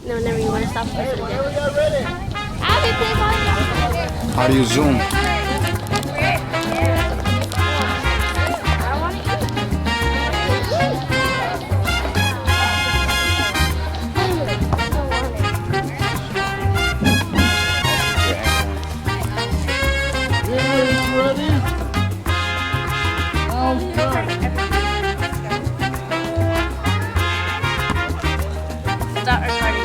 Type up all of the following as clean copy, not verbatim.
No, never. You want to stop first again. I'll be playing. How do you zoom? Stop recording.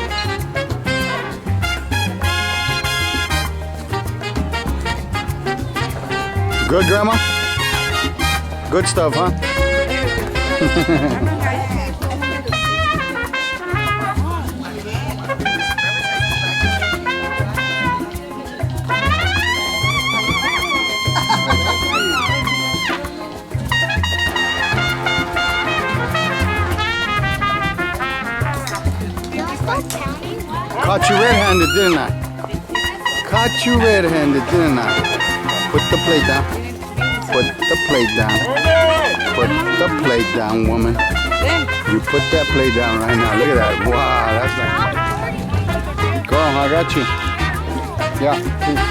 Good, Grandma? Good stuff, huh? Caught you red-handed, didn't I? Caught you red-handed, didn't I? Put the plate down. Put the plate down. Put the plate down, woman. You put that plate down right now. Look at that. Wow, that's like... Go on, I got you. Yeah, please.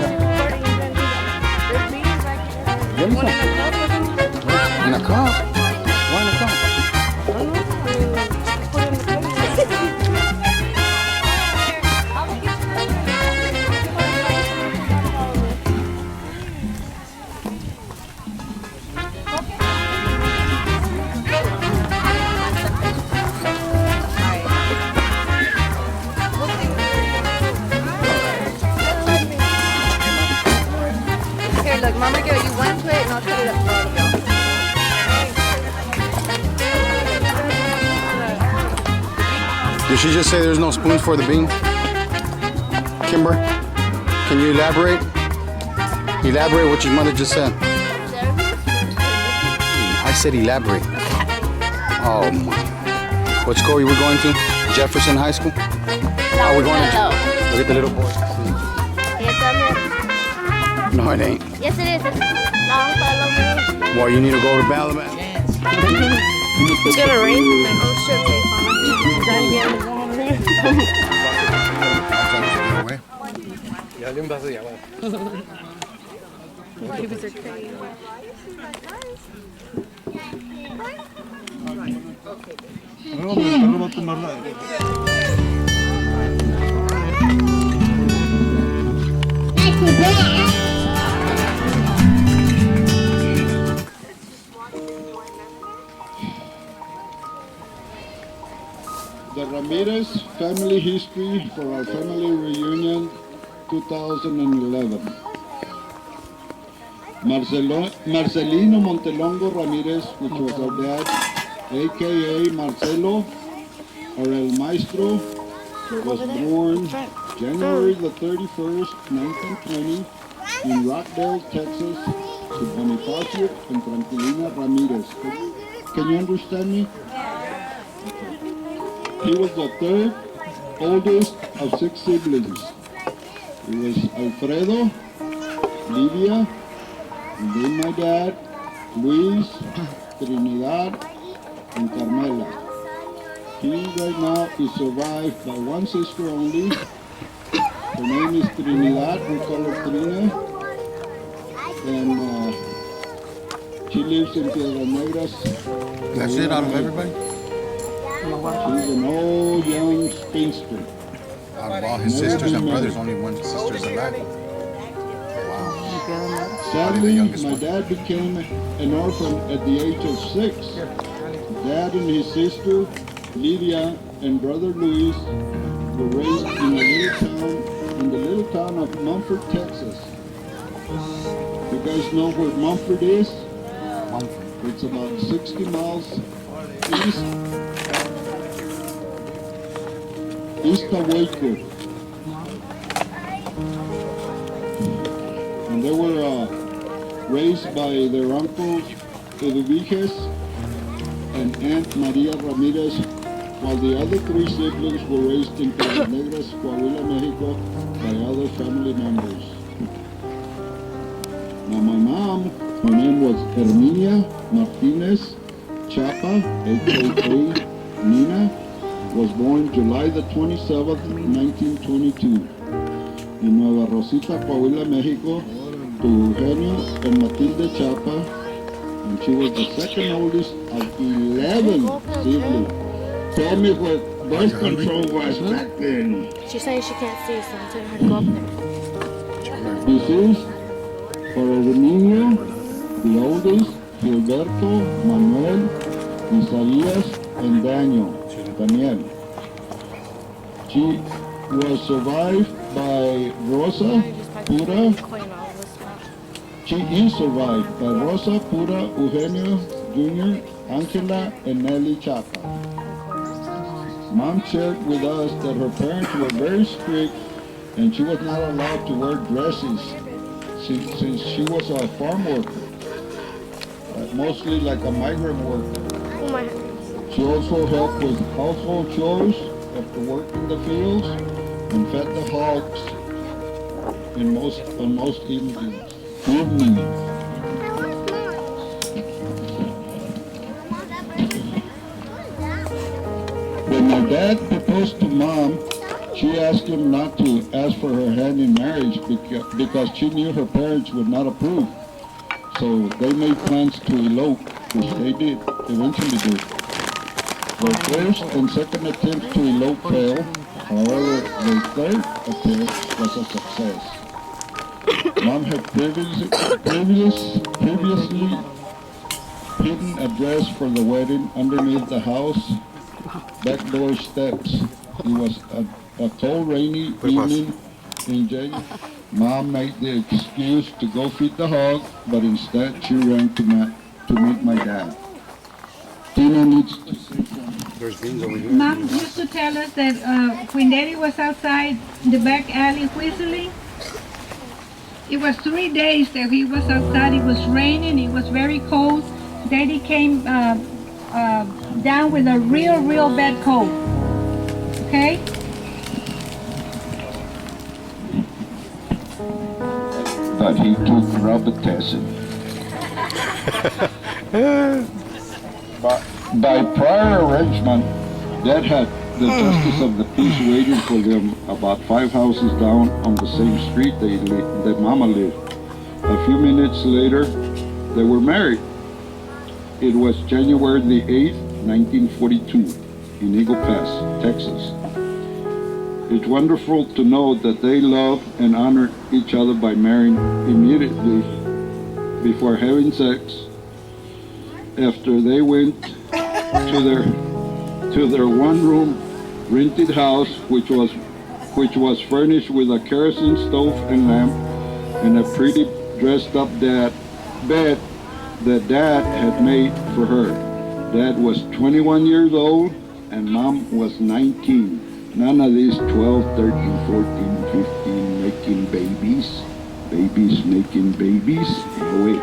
Yeah. Give me some. In a cup? Why in a cup? Here, look, Mama, give you one plate and I'll cut it up for all of y'all. Did she just say there's no spoons for the beans? Kimber, can you elaborate? Elaborate what your mother just said. I said elaborate. Oh my. What school we were going to? Jefferson High School? Oh, we're going to... Look at the little boy. No, it ain't. Yes, it is. Long follow me. Well, you need to go to Balaban. It's gonna rain. Oh shit, take Babies are crazy. The Ramirez family history for our family reunion 2011. Marcelino Montelongo Ramirez, which was our dad, aka Marcelo, or El Maestro, was born January the 31st, 1920 in Rockdale, Texas, to Bonifacio and Tranquilina Ramirez. Can you understand me? He was the third oldest of 6 siblings. It was Alfredo, Livia, and then my dad, Luis, Trinidad, and Carmela. He right now is survived by one sister only. Her name is Trinidad, we call her Trina. And she lives in Piedras Negras. That's it out of everybody? She's an old young spinster. Out of all his sisters and brothers, only one sister's alive. Wow. Sadly, my dad became an orphan at the age of 6. Dad and his sister, Lydia, and brother Luis were raised in the little town of Mumford, Texas. You guys know where Mumford is? Mumford. It's about 60 miles east of Waco. And they were raised by their uncles Eduviges and Aunt Maria Ramirez, while the other 3 siblings were raised in Piedras Negras, Coahuila, Mexico, by other family members. Now my mom, her name was Herminia Martinez Chapa, a.k.a. Nina, was born July the 27th, 1922, in Nueva Rosita, Coahuila, Mexico, to Eugenio and Matilde Chapa, and she was the second oldest of 11 siblings. Tell me what birth control was back then. She's saying she can't see, so I'm telling her to go up there. This is for Herminio, the oldest, Gilberto, Manuel, Isaías, and Daniel. She was survived by Rosa Pura. She is survived by Rosa Pura, Eugenio Jr., Angela, and Nelly Chapa. Mom shared with us that her parents were very strict and she was not allowed to wear dresses since she was a farm worker, mostly like a migrant worker. Oh my. She also helped with household chores after work in the fields and fed the hogs on most evenings. When my dad proposed to Mom, she asked him not to ask for her hand in marriage because she knew her parents would not approve. So they made plans to elope, which they did, eventually did. Their first and second attempts to elope failed. However, their third attempt was a success. Mom had previously hidden a dress for the wedding underneath the house back door steps. It was a cold, rainy evening in January. Mom made the excuse to go feed the hog, but instead she ran to meet my dad. Tina needs to say something. Mom used to tell us that when Daddy was outside the back alley whistling, it was 3 days that he was outside. It was raining, it was very cold. Daddy came down with a real bad cold. Okay? But he took Robitussin. By prior arrangement, Dad had the justice of the peace waiting for them about 5 houses down on the same street that Mama lived. A few minutes later, they were married. It was January the 8th, 1942, in Eagle Pass, Texas. It's wonderful to know that they love and honor each other by marrying immediately before having sex. After they went to their one-room rented house, which was furnished with a kerosene stove and lamp and a pretty dressed-up bed that Dad had made for her. Dad was 21 years old and Mom was 19. None of these 12, 13, 14, 15 making babies. Babies making babies. Oh, wait.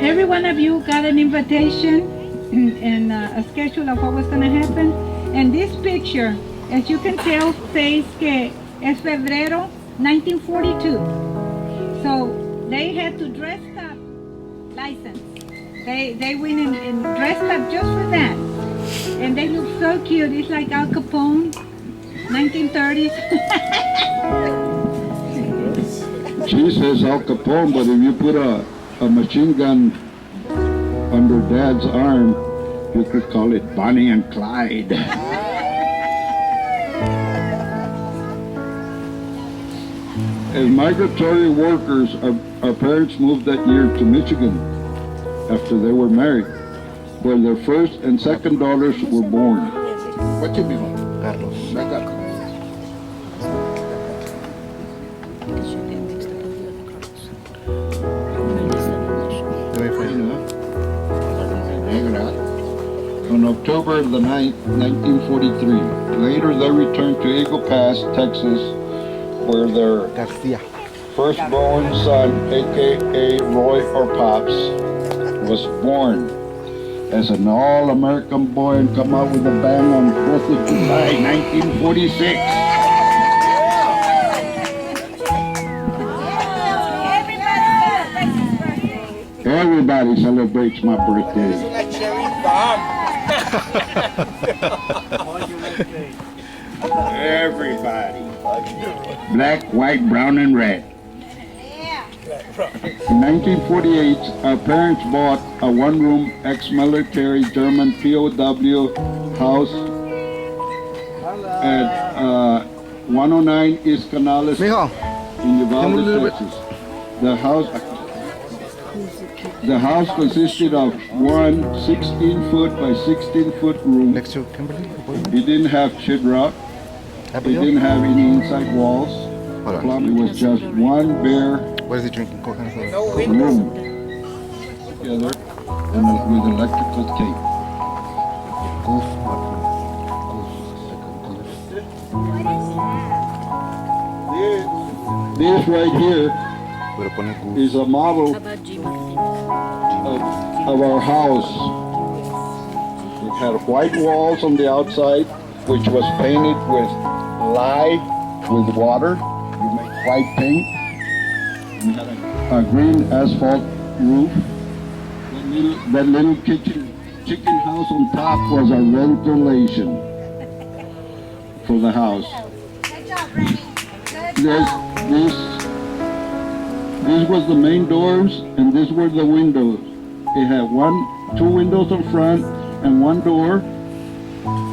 Every one of you got an invitation and a schedule of what was going to happen. And this picture, as you can tell, says que es febrero 1942. So they had to dress up, license. They went and dressed up just for that. And they look so cute. It's like Al Capone, 1930s. She says Al Capone, but if you put a machine gun under Dad's arm, you could call it Bonnie and Clyde. As migratory workers, our parents moved that year to Michigan after they were married, where their first and second daughters were born. What's your name? Carlos. On October the 9th, 1943. Later they returned to Eagle Pass, Texas, where their firstborn son, aka Roy or Pops, was born as an all-American boy and come out with a bang on 4th of July, 1946. Everybody celebrates my birthday. Everybody. Black, white, brown, and red. In 1948, our parents bought a one-room ex-military German POW house at 109 East Canales Mijo, in Uvalde, Texas. The house consisted of one 16-foot by 16-foot room. next to Kimberly. It didn't have sheetrock. It didn't have any inside walls. Hold on. It was just one bare What is he drinking? Coconut water? room together and with electrical tape. Goof. This right here Pero pone goof. is a model of our house. It had white walls on the outside, which was painted with lye with water. You make white paint. We had a green asphalt roof. That little chicken house on top was a ventilation for the house. This was the main doors, and these were the windows. It had two windows in front and one door,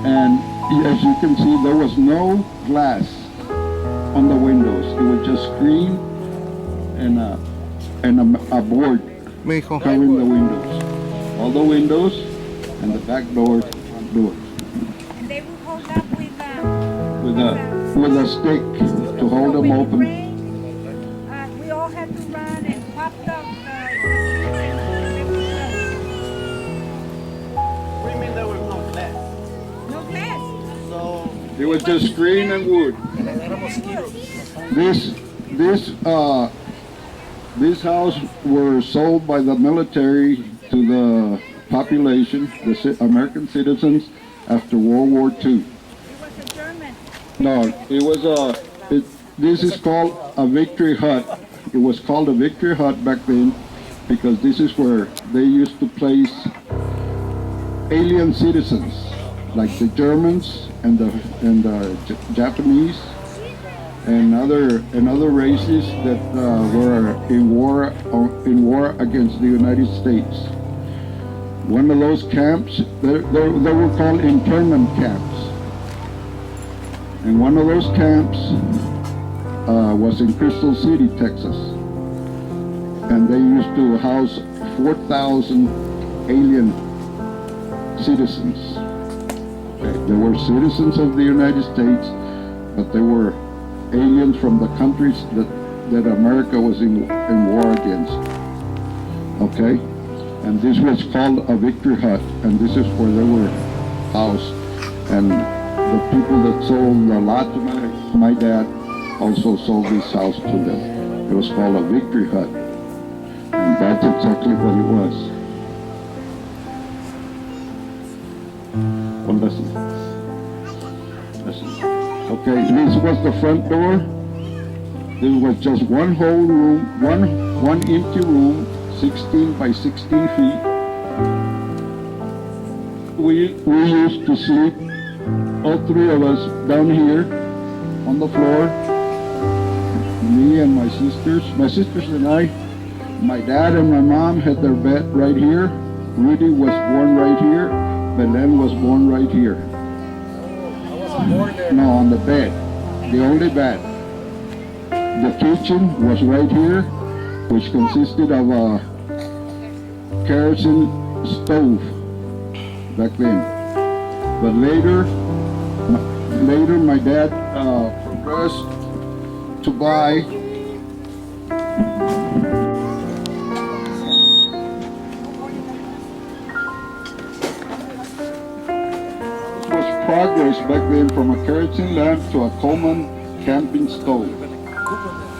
and as you can see, there was no glass on the windows. It was just screen and a board Mijo. covering the windows. All the windows and the back doors, front doors, And they will hold up with a stick to hold them open. We all had to run and pop up What do you mean there was no glass? no glass. So, It was just screen and wood. This house were sold by the military to the population, the American citizens, after World War II. It was a German. No, it was this is called a victory hut. It was called a victory hut back then because this is where they used to place alien citizens, like the Germans and the Japanese and other races that were in war against the United States. One of those camps, they were called internment camps. And one of those camps was in Crystal City, Texas. And they used to house 4,000 alien citizens. Okay. They were citizens of the United States, but they were aliens from the countries that America was in war against. Okay? And this was called a victory hut, and this is where they were housed. And the people that sold the lot to my dad also sold this house to them. It was called a victory hut. And that's exactly what it was. Well, listen. Okay, this was the front door. There was just one whole room, one empty room, 16 by 16 feet. We used to sleep, all three of us, down here on the floor. Me and my sisters and I. My dad and my mom had their bed right here. Rudy was born right here. Belen was born right here. No, on the bed, the only bed. The kitchen was right here, which consisted of a kerosene stove back then. But later my dad progressed to buy progress back then from a kerosene lamp to a Coleman camping stove.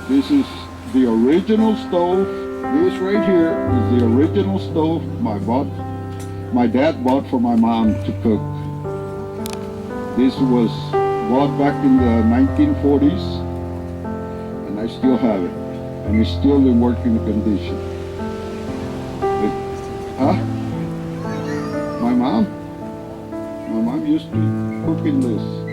This is the original stove. This right here is the original stove my dad bought for my mom to cook. This was bought back in the 1940s, and I still have it, and it's still in working condition. My mom. My mom used to cook in this.